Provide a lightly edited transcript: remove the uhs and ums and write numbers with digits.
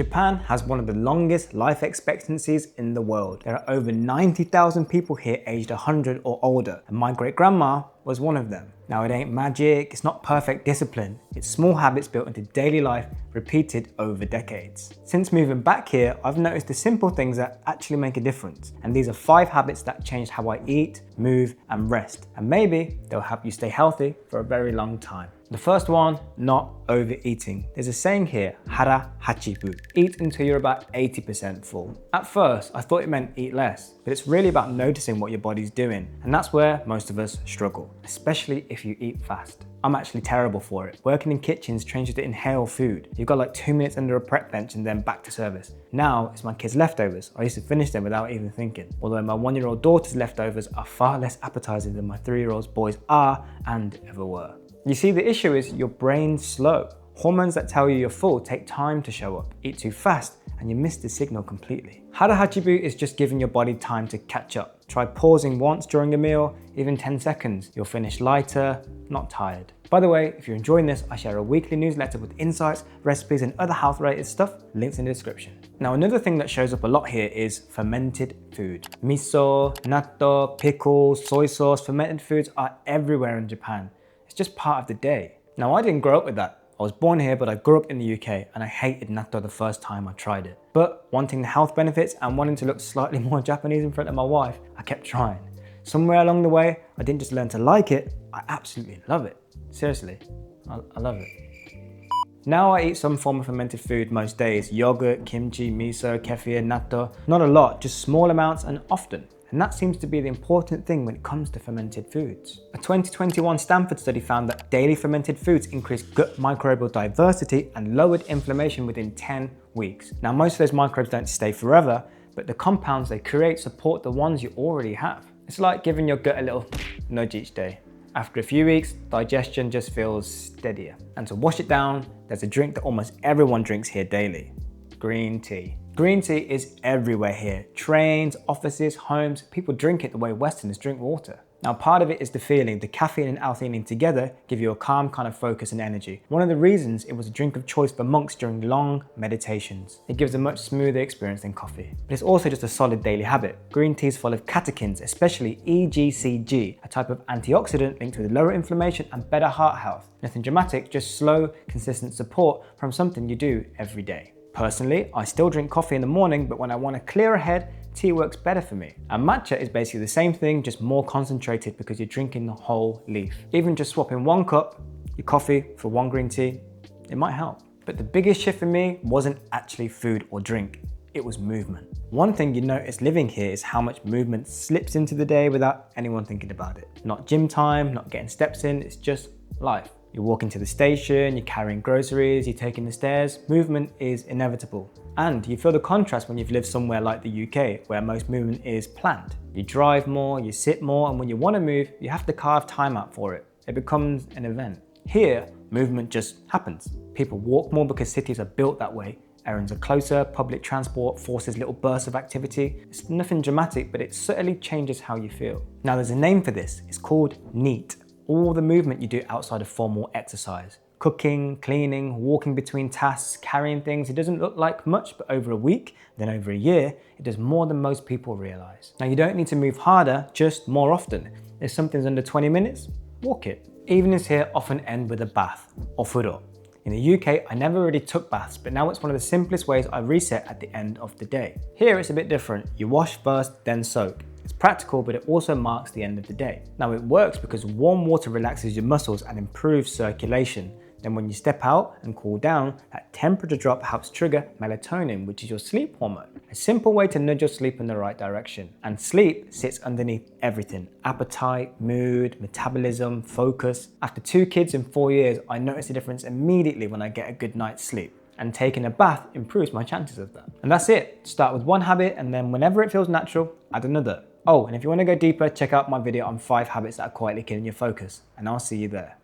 Japan has one of the longest life expectancies in the world. There are over 90,000 people here aged 100 or older, and my great-grandma was one of them. Now, it ain't magic, it's not perfect discipline, it's small habits built into daily life, repeated over decades. Since moving back here, I've noticed the simple things that actually make a difference, and these are 5 habits that changed how I eat, move, and rest, and maybe they'll help you stay healthy for a very long time. The first one, not overeating. There's a saying here, hara, hachi, eat until you're about 80% full. At first, I thought it meant eat less, but it's really about noticing what your body's doing, and that's where most of us struggle, especially if you eat fast. I'm actually terrible for it. Working in kitchens trains you to inhale food. You've got like 2 minutes under a prep bench and then back to service. Now it's my kids' leftovers. I used to finish them without even thinking. Although my 1-year-old daughter's leftovers are far less appetizing than my 3-year-old boys are and ever were. You see, the issue is your brain's slow. Hormones that tell you you're full take time to show up. Eat too fast and you miss the signal completely. Hara hachibu is just giving your body time to catch up. Try pausing once during a meal, even 10 seconds. You'll finish lighter, not tired. By the way, if you're enjoying this, I share a weekly newsletter with insights, recipes, and other health-related stuff, links in the description. Now, another thing that shows up a lot here is fermented food. Miso, natto, pickles, soy sauce, fermented foods are everywhere in Japan. It's just part of the day. Now, I didn't grow up with that. I was born here, but I grew up in the UK and I hated natto the first time I tried it. But wanting the health benefits and wanting to look slightly more Japanese in front of my wife, I kept trying. Somewhere along the way, I didn't just learn to like it, I absolutely love it. Seriously, I love it. Now I eat some form of fermented food most days. Yogurt, kimchi, miso, kefir, natto. Not a lot, just small amounts and often. And that seems to be the important thing when it comes to fermented foods. A 2021 Stanford study found that daily fermented foods increased gut microbial diversity and lowered inflammation within 10 weeks. Now, most of those microbes don't stay forever, but the compounds they create support the ones you already have. It's like giving your gut a little nudge each day. After a few weeks, digestion just feels steadier. And to wash it down, there's a drink that almost everyone drinks here daily: green tea. Green tea is everywhere here. Trains, offices, homes, people drink it the way Westerners drink water. Now, part of it is the feeling. The caffeine and L-theanine together give you a calm kind of focus and energy. One of the reasons it was a drink of choice for monks during long meditations. It gives a much smoother experience than coffee. But it's also just a solid daily habit. Green tea is full of catechins, especially EGCG, a type of antioxidant linked with lower inflammation and better heart health. Nothing dramatic, just slow, consistent support from something you do every day. Personally, I still drink coffee in the morning, but when I want to clear a head, tea works better for me. And matcha is basically the same thing, just more concentrated because you're drinking the whole leaf. Even just swapping 1 cup, your coffee, for 1 green tea, it might help. But the biggest shift for me wasn't actually food or drink, it was movement. One thing you notice living here is how much movement slips into the day without anyone thinking about it. Not gym time, not getting steps in, it's just life. You're walking to the station, you're carrying groceries, you're taking the stairs. Movement is inevitable. And you feel the contrast when you've lived somewhere like the UK, where most movement is planned. You drive more, you sit more, and when you want to move, you have to carve time out for it. It becomes an event. Here, movement just happens. People walk more because cities are built that way. Errands are closer, public transport forces little bursts of activity. It's nothing dramatic, but it certainly changes how you feel. Now, there's a name for this. It's called NEAT. All the movement you do outside of formal exercise. Cooking, cleaning, walking between tasks, carrying things. It doesn't look like much, but over a week, then over a year, it does more than most people realize. Now, you don't need to move harder, just more often. If something's under 20 minutes, walk it. Evenings here often end with a bath, or furo. In the UK, I never really took baths, but now it's one of the simplest ways I reset at the end of the day. Here, it's a bit different. You wash first, then soak. It's practical, but it also marks the end of the day. Now, it works because warm water relaxes your muscles and improves circulation. Then when you step out and cool down, that temperature drop helps trigger melatonin, which is your sleep hormone. A simple way to nudge your sleep in the right direction. And sleep sits underneath everything: appetite, mood, metabolism, focus. After 2 kids in 4 years, I notice a difference immediately when I get a good night's sleep. And taking a bath improves my chances of that. And that's it. Start with one habit, and then whenever it feels natural, add another. Oh, and if you want to go deeper, check out my video on 5 habits that are quietly killing your focus, and I'll see you there.